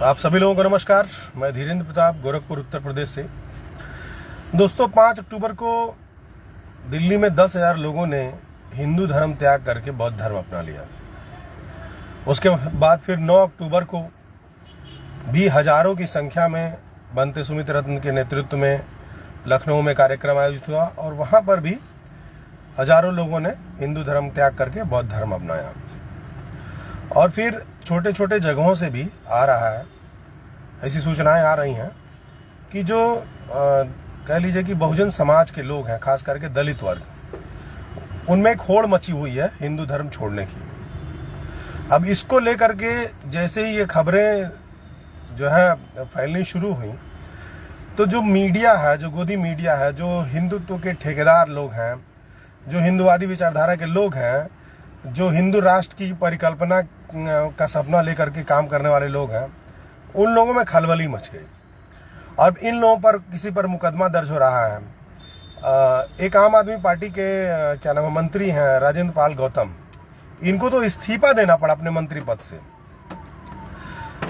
आप सभी लोगों को नमस्कार। मैं धीरेन्द्र प्रताप, गोरखपुर, उत्तर प्रदेश से। दोस्तों, 5 अक्टूबर को दिल्ली में 10,000 लोगों ने हिंदू धर्म त्याग करके बौद्ध धर्म अपना लिया। उसके बाद फिर 9 अक्टूबर को भी हजारों की संख्या में बनते सुमित रत्न के नेतृत्व में लखनऊ में कार्यक्रम आयोजित हुआ और वहां पर भी हजारों लोगों ने हिंदू धर्म त्याग करके बौद्ध धर्म अपनाया। और फिर छोटे छोटे जगहों से भी आ रहा है, ऐसी सूचनाएं आ रही हैं कि जो कह लीजिए कि बहुजन समाज के लोग हैं, खास करके दलित वर्ग, उनमें एक होड़ मची हुई है हिंदू धर्म छोड़ने की। अब इसको लेकर के जैसे ही ये खबरें जो है फैलनी शुरू हुई, तो जो मीडिया है, जो गोदी मीडिया है, जो हिंदुत्व के ठेकेदार लोग हैं, जो हिंदुवादी विचारधारा के लोग हैं, जो हिंदू राष्ट्र की परिकल्पना का सपना लेकर के काम करने वाले लोग हैं, उन लोगों में खलबली मच गई। और इन लोगों पर किसी पर मुकदमा दर्ज हो रहा है। एक आम आदमी पार्टी के क्या नाम है, मंत्री हैं राजेंद्र पाल गौतम, इनको तो इस्तीफा देना पड़ा अपने मंत्री पद से।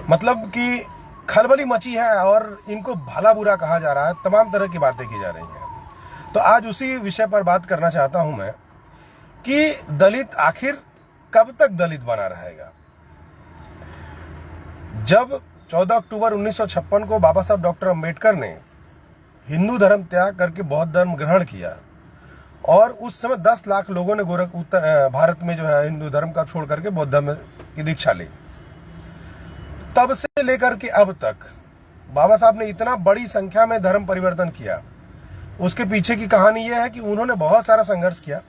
मतलब कि खलबली मची है और इनको भला बुरा कहा जा रहा है, तमाम तरह की बातें की जा रही हैं। तो आज उसी विषय पर बात करना चाहता हूं मैं कि दलित आखिर कब तक दलित बना रहेगा। जब 14 अक्टूबर 1956 को बाबा साहब डॉक्टर अंबेडकर ने हिंदू धर्म त्याग करके बौद्ध धर्म ग्रहण किया और उस समय 10 लाख लोगों ने उत्तर भारत में जो है हिंदू धर्म का छोड़ करके बौद्ध धर्म की दीक्षा ली, तब से लेकर के अब तक बाबा साहब ने इतना बड़ी संख्या में धर्म परिवर्तन किया। उसके पीछे की कहानी यह है कि उन्होंने बहुत सारा संघर्ष किया।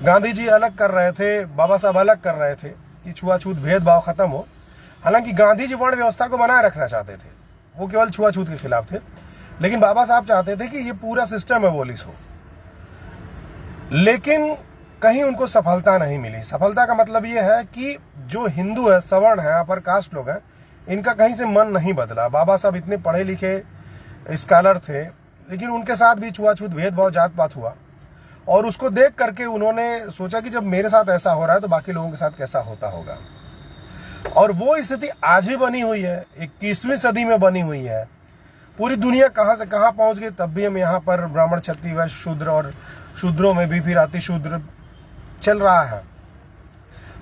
गांधी जी अलग कर रहे थे, बाबा साहब अलग कर रहे थे कि छुआछूत भेदभाव खत्म हो। हालांकि गांधी जी वर्ण व्यवस्था को बनाए रखना चाहते थे, वो केवल छुआछूत के खिलाफ थे, लेकिन बाबा साहब चाहते थे कि ये पूरा सिस्टम एबॉलिश हो। लेकिन कहीं उनको सफलता नहीं मिली। सफलता का मतलब ये है कि जो हिंदू है, सवर्ण है, अपर कास्ट लोग हैं, इनका कहीं से मन नहीं बदला। बाबा साहब इतने पढ़े लिखे स्कॉलर थे, लेकिन उनके साथ भी छुआछूत भेदभाव जात पात हुआ और उसको देख करके उन्होंने सोचा कि जब मेरे साथ ऐसा हो रहा है तो बाकी लोगों के साथ कैसा होता होगा। और वो स्थिति आज भी बनी हुई है, 21वीं सदी में बनी हुई है। पूरी दुनिया कहां से कहां पहुंच गई, तब भी हम यहाँ पर ब्राह्मण, क्षत्रिय, वैश्य, शूद्र और शूद्रों में भी फिर अति शूद्र चल रहा है।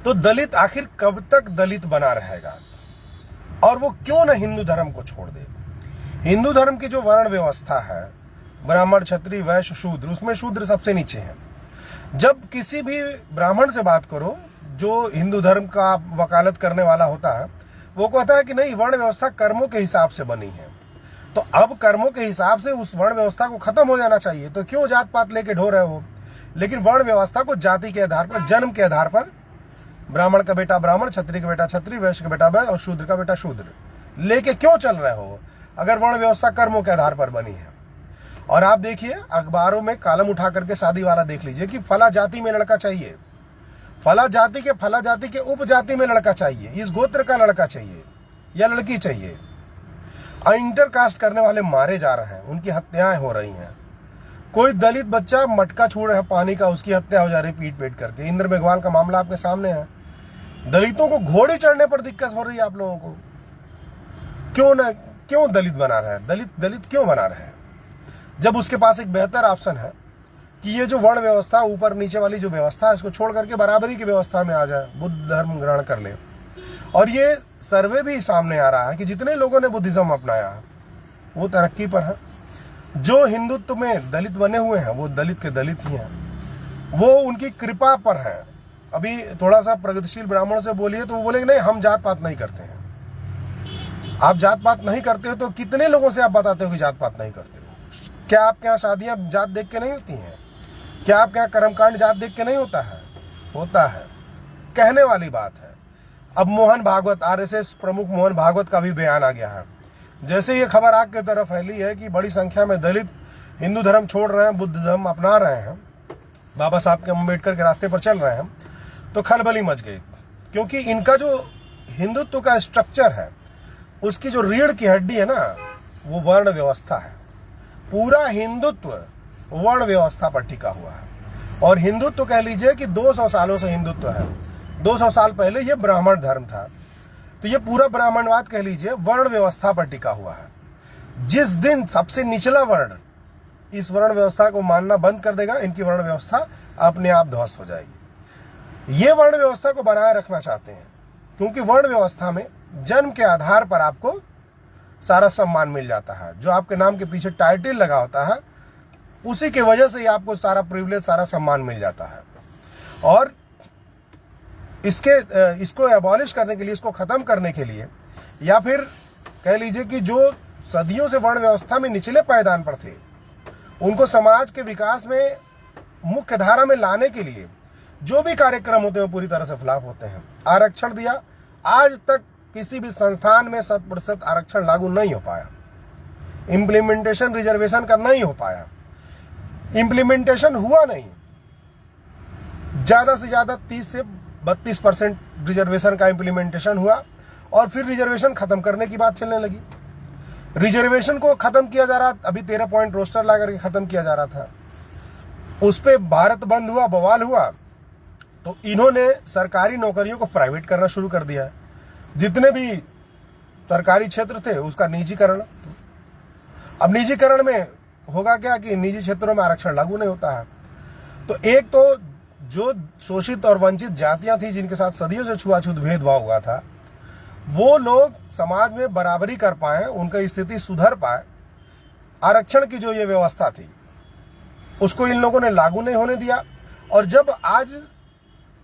तो दलित आखिर कब तक दलित बना रहेगा और वो क्यों न हिंदू धर्म को छोड़ दे। हिंदू धर्म की जो वर्ण व्यवस्था है, ब्राह्मण, क्षत्रिय, वैश्य, शूद्र, उसमें शूद्र सबसे नीचे है। जब किसी भी ब्राह्मण से बात करो जो हिंदू धर्म का वकालत करने वाला होता है, वो कहता है कि नहीं, वर्ण व्यवस्था कर्मों के हिसाब से बनी है, तो अब कर्मों के हिसाब से उस वर्ण व्यवस्था को खत्म हो जाना चाहिए, तो क्यों जात पात लेके ढो रहे हो। लेकिन वर्ण व्यवस्था को जाति के आधार पर, जन्म के आधार पर, ब्राह्मण का बेटा ब्राह्मण, क्षत्रिय का बेटा क्षत्रिय, वैश्य का बेटा वैश्य और शूद्र का बेटा शूद्र लेके क्यों चल रहे हो, अगर वर्ण व्यवस्था कर्मों के आधार पर बनी है। और आप देखिए अखबारों में कॉलम उठा करके शादी वाला देख लीजिए कि फला जाति में लड़का चाहिए, फला जाति के उपजाति में लड़का चाहिए, इस गोत्र का लड़का चाहिए या लड़की चाहिए। इंटर कास्ट करने वाले मारे जा रहे हैं, उनकी हत्याएं हो रही हैं। कोई दलित बच्चा मटका छोड़ रहा है पानी का, उसकी हत्या हो जा रही पीट पीट करके। इंद्र मेघवाल का मामला आपके सामने है। दलितों को घोड़े चढ़ने पर दिक्कत हो रही है आप लोगों को। क्यों दलित बना रहा है, दलित क्यों बना रहे हैं, जब उसके पास एक बेहतर ऑप्शन है कि ये जो वर्ण व्यवस्था ऊपर नीचे वाली जो व्यवस्था है, इसको छोड़ करके बराबरी की व्यवस्था में आ जाए, बुद्ध धर्म ग्रहण कर ले। और ये सर्वे भी सामने आ रहा है कि जितने लोगों ने बुद्धिज्म अपनाया है वो तरक्की पर है। जो हिंदुत्व में दलित बने हुए हैं वो दलित के दलित ही हैं, वो उनकी कृपा पर है। अभी थोड़ा सा प्रगतिशील ब्राह्मणों से बोलिए तो वो बोलेंगे नहीं, हम जात पात नहीं करते हैं। आप जात पात नहीं करते हो तो कितने लोगों से आप बताते हो कि जात पात नहीं करते हो। क्या आपके यहाँ शादियां जात देख के नहीं होती हैं? क्या आपके यहाँ कर्मकांड जात देख के नहीं होता है? होता है, कहने वाली बात है। अब मोहन भागवत, आरएसएस प्रमुख मोहन भागवत का भी बयान आ गया है। जैसे ये खबर आग की तरफ फैली है कि बड़ी संख्या में दलित हिंदू धर्म छोड़ रहे हैं, बुद्ध धर्म अपना रहे हैं, बाबा साहब के अम्बेडकर के रास्ते पर चल रहे हैं, तो खलबली मच गई। क्योंकि इनका जो हिंदुत्व का स्ट्रक्चर है, उसकी जो रीढ़ की हड्डी है ना, वो वर्ण व्यवस्था है। पूरा हिंदुत्व वर्ण व्यवस्था पर टिका हुआ है। और हिंदुत्व कह लीजिए कि 200 सालों से हिंदुत्व है। 200 साल पहले ये ब्राह्मण धर्म था। तो ये पूरा ब्राह्मणवाद कह लीजिए वर्ण व्यवस्था पर टिका हुआ है। जिस दिन सबसे निचला वर्ण इस वर्ण व्यवस्था को मानना बंद कर देगा, इनकी वर्ण व्यवस्था अपने आप ध्वस्त हो जाएगी। ये वर्ण व्यवस्था को बनाए रखना चाहते हैं, क्योंकि वर्ण व्यवस्था में जन्म के आधार पर आपको सारा सम्मान मिल जाता है। जो आपके नाम के पीछे टाइटल लगा होता है, उसी की वजह से ही आपको सारा प्रिविलेज, सारा सम्मान मिल जाता है। और इसको एबॉलिश करने के लिए, इसको खत्म करने के लिए, या फिर कह लीजिए कि जो सदियों से वर्ण व्यवस्था में निचले पायदान पर थे, उनको समाज के विकास में मुख्य धारा में लाने के लिए जो भी कार्यक्रम होते हैं वो पूरी तरह से फ्लॉप होते हैं। आरक्षण दिया, आज तक किसी भी संस्थान में 100% आरक्षण लागू नहीं हो पाया। इंप्लीमेंटेशन रिजर्वेशन का नहीं हो पाया, इंप्लीमेंटेशन हुआ नहीं। ज्यादा से ज्यादा 30 से 32% रिजर्वेशन का इंप्लीमेंटेशन हुआ, और फिर रिजर्वेशन खत्म करने की बात चलने लगी। रिजर्वेशन को खत्म किया जा रहा, अभी 13 पॉइंट रोस्टर ला करके खत्म किया जा रहा था, उस पे भारत बंद हुआ, बवाल हुआ, तो इन्होंने सरकारी नौकरियों को प्राइवेट करना शुरू कर दिया है। जितने भी सरकारी क्षेत्र थे उसका निजीकरण। अब निजीकरण में होगा क्या कि निजी क्षेत्रों में आरक्षण लागू नहीं होता है। तो एक तो जो शोषित और वंचित जातियां थी, जिनके साथ सदियों से छुआछूत भेदभाव हुआ था, वो लोग समाज में बराबरी कर पाए, उनकी स्थिति सुधर पाए। आरक्षण की जो ये व्यवस्था थी उसको इन लोगों ने लागू नहीं होने दिया। और जब आज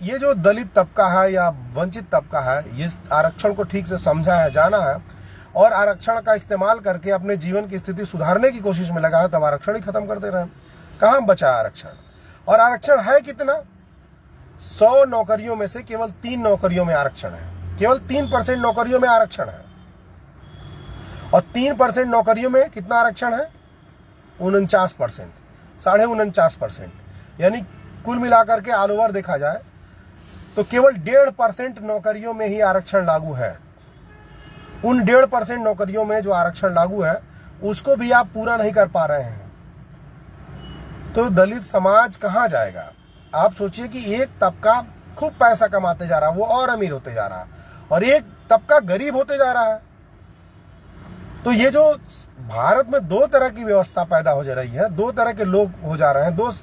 ये जो दलित तबका है या वंचित तबका है, इस आरक्षण को ठीक से समझा है, जाना है, और आरक्षण का इस्तेमाल करके अपने जीवन की स्थिति सुधारने की कोशिश में लगा है, तब आरक्षण ही खत्म कर दे रहे हैं। कहाँ बचा आरक्षण? और आरक्षण है कितना? 100 नौकरियों में से केवल 3 नौकरियों में आरक्षण है, केवल 3% नौकरियों में आरक्षण है। और 3% नौकरियों में कितना आरक्षण है? 49%, 49.5%। यानी कुल मिलाकर के ऑल ओवर देखा जाए तो केवल 1.5% नौकरियों में ही आरक्षण लागू है। उन 1.5% नौकरियों में जो आरक्षण लागू है उसको भी आप पूरा नहीं कर पा रहे हैं, तो दलित समाज कहां जाएगा? आप सोचिए कि एक तबका खूब पैसा कमाते जा रहा है, वो और अमीर होते जा रहा है, और एक तबका गरीब होते जा रहा है। तो ये जो भारत में 2 तरह की व्यवस्था पैदा हो जा रही है, 2 तरह के लोग हो जा रहे हैं,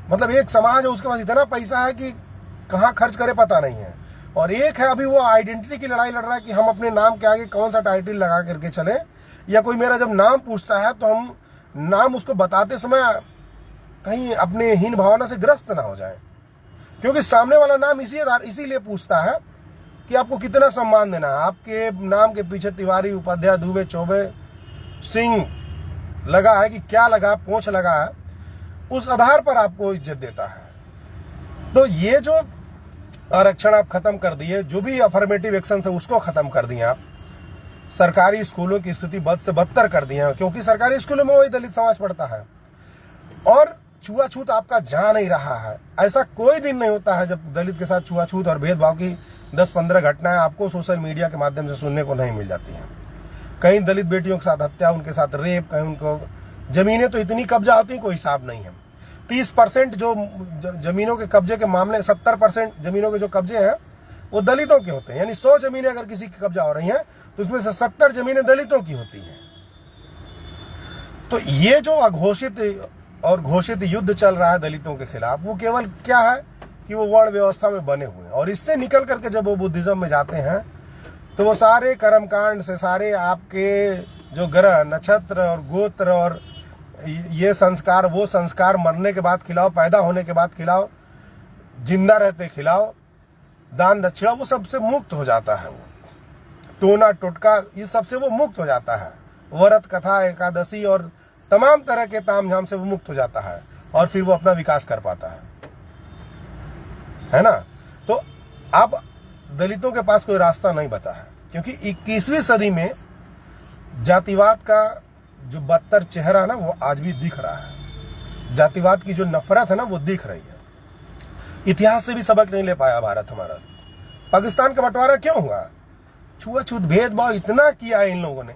मतलब एक समाज है उसके पास इतना पैसा है कि कहाँ खर्च करे पता नहीं है, और एक है अभी वो आइडेंटिटी की लड़ाई लड़ रहा है कि हम अपने नाम के आगे कौन सा टाइटल लगा करके चले, या कोई मेरा जब नाम पूछता है तो हम नाम उसको बताते समय कहीं अपने हीन भावना से ग्रस्त ना हो जाए, क्योंकि सामने वाला नाम इसीलिए पूछता है कि आपको कितना सम्मान देना है। आपके नाम के पीछे तिवारी, उपाध्याय, दुबे, चौबे, सिंह लगा है कि क्या लगा, पोंछ लगा है, उस आधार पर आपको इज्जत देता है। तो ये जो आरक्षण आप खत्म कर दिए, जो भी अफर्मेटिव एक्शन थे उसको खत्म कर दिए आप, सरकारी स्कूलों की स्थिति बद से बदतर कर दी है, क्योंकि सरकारी स्कूलों में वही दलित समाज पढ़ता है, और छुआछूत आपका जा नहीं रहा है। ऐसा कोई दिन नहीं होता है जब दलित के साथ छुआछूत और भेदभाव की 10-15 घटनाएं आपको सोशल मीडिया के माध्यम से सुनने को नहीं मिल जाती हैं। कहीं दलित बेटियों के साथ हत्या, उनके साथ रेप, कहीं उनको जमीनें तो इतनी कब्जा होती, कोई हिसाब नहीं है। 30% जो जमीनों के कब्जे के मामले, 70% जमीनों के जो कब्जे हैं वो दलितों के होते हैं। यानी 100 जमीनें अगर किसी की कब्जा हो रही हैं तो उसमें से 70 जमीनें दलितों की होती हैं। तो ये जो अघोषित और घोषित युद्ध चल रहा है दलितों के खिलाफ, वो केवल क्या है कि वो वर्ण व्यवस्था में बने हुए हैं, और इससे निकल करके जब वो बुद्धिज्म में जाते हैं तो वो सारे कर्मकांड से, सारे आपके जो ग्रह, नक्षत्र और गोत्र और ये संस्कार, वो संस्कार, मरने के बाद खिलाओ, पैदा होने के बाद खिलाओ, जिंदा रहते खिलाओ, दान दक्षिणा, वो सबसे मुक्त हो जाता है। वो टोना टोटका, ये सबसे वो मुक्त हो जाता है। व्रत, कथा, एकादशी और तमाम तरह के तामझाम से वो मुक्त हो जाता है, और फिर वो अपना विकास कर पाता है ना। तो अब दलितों के पास कोई रास्ता नहीं बचा है, क्योंकि 21वीं सदी में जातिवाद का जो बदतर चेहरा ना वो आज भी दिख रहा है। जातिवाद की जो नफरत है ना वो दिख रही है। इतिहास से भी सबक नहीं ले पाया भारत हमारा। पाकिस्तान का बंटवारा क्यों हुआ? छुआछूत, भेदभाव इतना किया है इन लोगों ने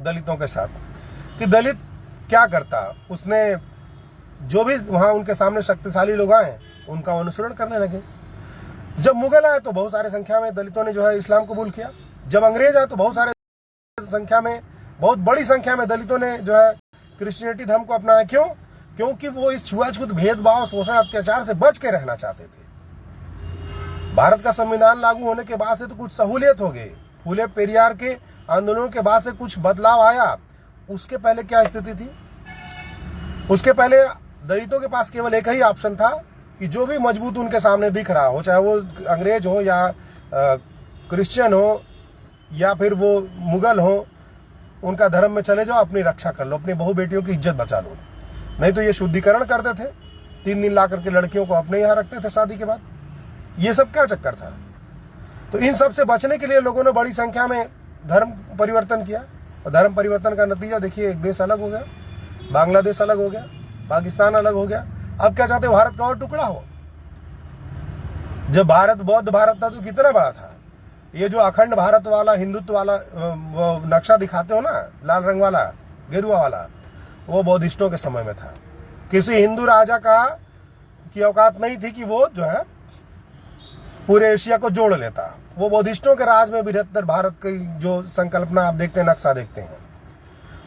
दलितों के साथ कि दलित क्या करता, उसने जो भी वहां उनके सामने शक्तिशाली लोग आए उनका अनुसरण करने लगे। जब मुगल आए तो बहुत सारी संख्या में दलितों ने जो है इस्लाम कबूल किया, जब अंग्रेज आए तो बहुत बड़ी संख्या में दलितों ने जो है क्रिश्चियनिटी धर्म को अपनाया। क्यों? क्योंकि वो इस छुआछूत, भेदभाव, शोषण, अत्याचार से बच के रहना चाहते थे। भारत का संविधान लागू होने के बाद से तो कुछ सहूलियत हो गई, फूले पेरियार के आंदोलनों के बाद से कुछ बदलाव आया। उसके पहले क्या स्थिति थी? उसके पहले दलितों के पास केवल एक ही ऑप्शन था कि जो भी मजबूत उनके सामने दिख रहा हो, चाहे वो अंग्रेज हो या क्रिश्चियन हो या फिर वो मुगल हो, उनका धर्म में चले जाओ, अपनी रक्षा कर लो, अपनी बहू बेटियों की इज्जत बचा लो। नहीं तो ये शुद्धिकरण करते थे, 3 दिन ला करके लड़कियों को अपने यहाँ रखते थे शादी के बाद। ये सब क्या चक्कर था? तो इन सब से बचने के लिए लोगों ने बड़ी संख्या में धर्म परिवर्तन किया, और धर्म परिवर्तन का नतीजा देखिए, एक देश अलग हो गया, बांग्लादेश अलग हो गया, पाकिस्तान अलग हो गया। अब क्या चाहते, भारत का और टुकड़ा हो? जब भारत बौद्ध भारत था तो कितना बड़ा था। ये जो अखंड भारत वाला, हिंदुत्व वाला वो नक्शा दिखाते हो ना, लाल रंग वाला, गेरुआ वाला, वो बौद्धिस्टों के समय में था। किसी हिंदू राजा की औकात नहीं थी कि वो जो है पूरे एशिया को जोड़ लेता। वो बौद्धिस्टों के राज में बृहत्तर भारत की जो संकल्पना आप देखते हैं, नक्शा देखते हैं।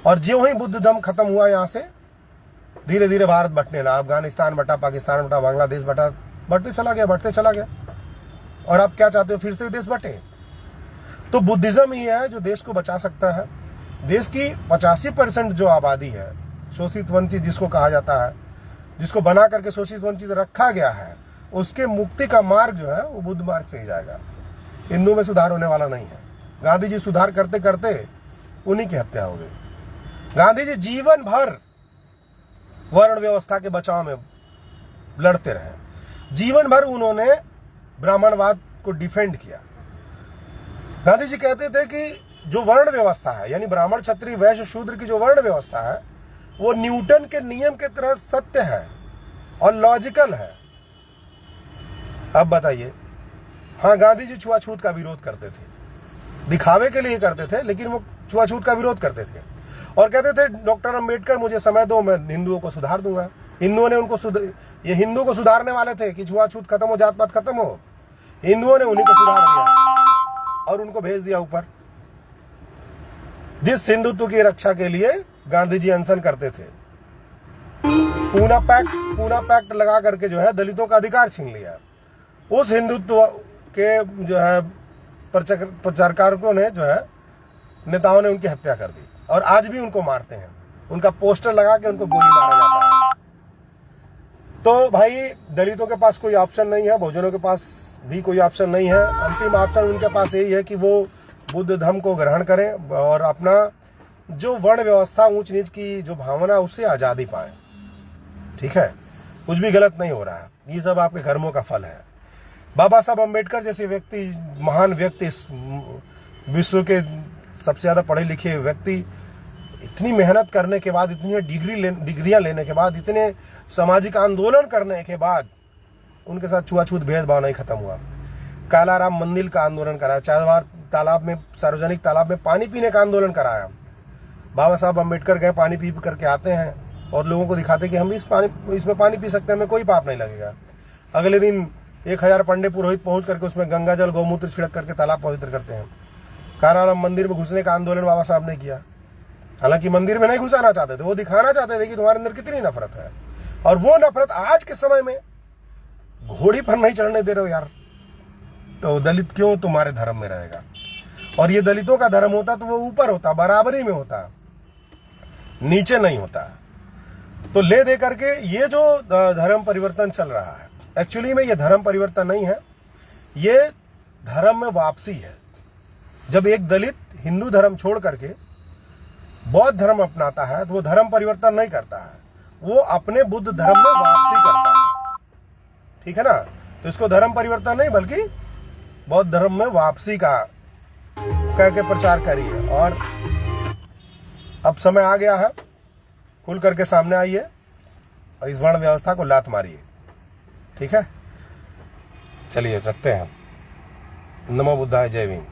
और ज्यों ही बुद्ध धर्म खत्म हुआ, यहाँ से धीरे धीरे भारत बंटने लगा। अफगानिस्तान बटा, पाकिस्तान बटा, बांग्लादेश बटा, बढ़ते चला गया। और आप क्या चाहते हो, फिर से देश बटे? तो बुद्धिज्म ही है जो देश को बचा सकता है। देश की 85% जो आबादी है, शोषित वंचित जिसको कहा जाता है, जिसको बना करके शोषित वंचित रखा गया है, उसके मुक्ति का मार्ग जो है वो बुद्ध मार्ग से ही जाएगा। हिंदू में सुधार होने वाला नहीं है। गांधी जी सुधार करते करते उन्हीं की हत्या हो गई। गांधी जी जीवन भर वर्ण व्यवस्था के बचाव में लड़ते रहे। जीवन भर उन्होंने ब्राह्मणवाद को डिफेंड किया। गांधी जी कहते थे कि जो वर्ण व्यवस्था है, यानी ब्राह्मण, क्षत्रिय, वैश्य, शूद्र की जो वर्ण व्यवस्था है, वो न्यूटन के नियम के तरह सत्य है और लॉजिकल है। अब बताइए, हाँ, गांधी जी छुआछूत का विरोध करते थे, दिखावे के लिए करते थे, लेकिन वो छुआछूत का विरोध करते थे और कहते थे डॉक्टर अंबेडकर मुझे समय दो, मैं हिंदुओं को सुधार दूंगा। हिंदुओं ने उनको ये हिंदू को सुधारने वाले थे कि छुआछूत खत्म हो, जात पात खत्म हो। हिंदुओं ने उन्हीं को सुधार दिया और उनको भेज दिया ऊपर। जिस हिंदुत्व की रक्षा के लिए गांधी जी अनशन करते थे, पूना पैक्ट लगा करके जो है दलितों का अधिकार छीन लिया। उस हिंदुत्व के जो है प्रचारकों ने जो है नेताओं ने उनकी हत्या कर दी और आज भी उनको मारते हैं। उनका पोस्टर लगा के उनको गोली मारा जाता है। तो भाई, दलितों के पास कोई ऑप्शन नहीं है, बहुजनों के पास भी कोई ऑप्शन नहीं है। अंतिम ऑप्शन उनके पास यही है कि वो बुद्ध धर्म को ग्रहण करें और अपना जो वर्ण व्यवस्था, ऊंच नीच की जो भावना, उससे आज़ादी पाएं। ठीक है, कुछ भी गलत नहीं हो रहा है। ये सब आपके कर्मों का फल है। बाबा साहब अम्बेडकर जैसे व्यक्ति, महान व्यक्ति, विश्व के सबसे ज़्यादा पढ़े लिखे व्यक्ति, इतनी मेहनत करने के बाद, इतनी डिग्रियां लेने के बाद, इतने सामाजिक आंदोलन करने के बाद, उनके साथ छुआछूत भेदभाव नहीं खत्म हुआ। कालाराम मंदिर का आंदोलन कराया, चारवार तालाब में, सार्वजनिक तालाब में पानी पीने का आंदोलन कराया। बाबा साहब अम्बेडकर गए, पानी पी करके आते हैं और लोगों को दिखाते कि हम इसमें पानी पी सकते हैं, हमें कोई पाप नहीं लगेगा। अगले दिन 1000 पंडे पुरोहित पहुंच करके उसमें गंगा जल, गौमूत्र छिड़क करके तालाब पवित्र करते हैं। कालाराम मंदिर में घुसने का आंदोलन बाबा साहब ने किया। हालांकि मंदिर में नहीं घुसाना चाहते थे, वो दिखाना चाहते थे कि तुम्हारे अंदर कितनी नफरत है। और वो नफरत आज के समय में घोड़ी पर नहीं चढ़ने दे रहे हो यार, तो दलित क्यों तुम्हारे धर्म में रहेगा? और ये दलितों का धर्म होता तो वो ऊपर होता, बराबरी में होता, नीचे नहीं होता। तो ले दे करके ये जो धर्म परिवर्तन चल रहा है, एक्चुअली में ये धर्म परिवर्तन नहीं है, ये धर्म में वापसी है। जब एक दलित हिंदू धर्म छोड़ करके बौद्ध धर्म अपनाता है तो वो धर्म परिवर्तन नहीं करता है, वो अपने बुद्ध धर्म में वापसी करता है। ठीक है ना? तो इसको धर्म परिवर्तन नहीं बल्कि बौद्ध धर्म में वापसी का कह के प्रचार करिए। और अब समय आ गया है, खुल करके सामने आइए और इस वर्ण व्यवस्था को लात मारिए। ठीक है, चलिए रखते हैं। नमो बुद्धाय, जय भीम।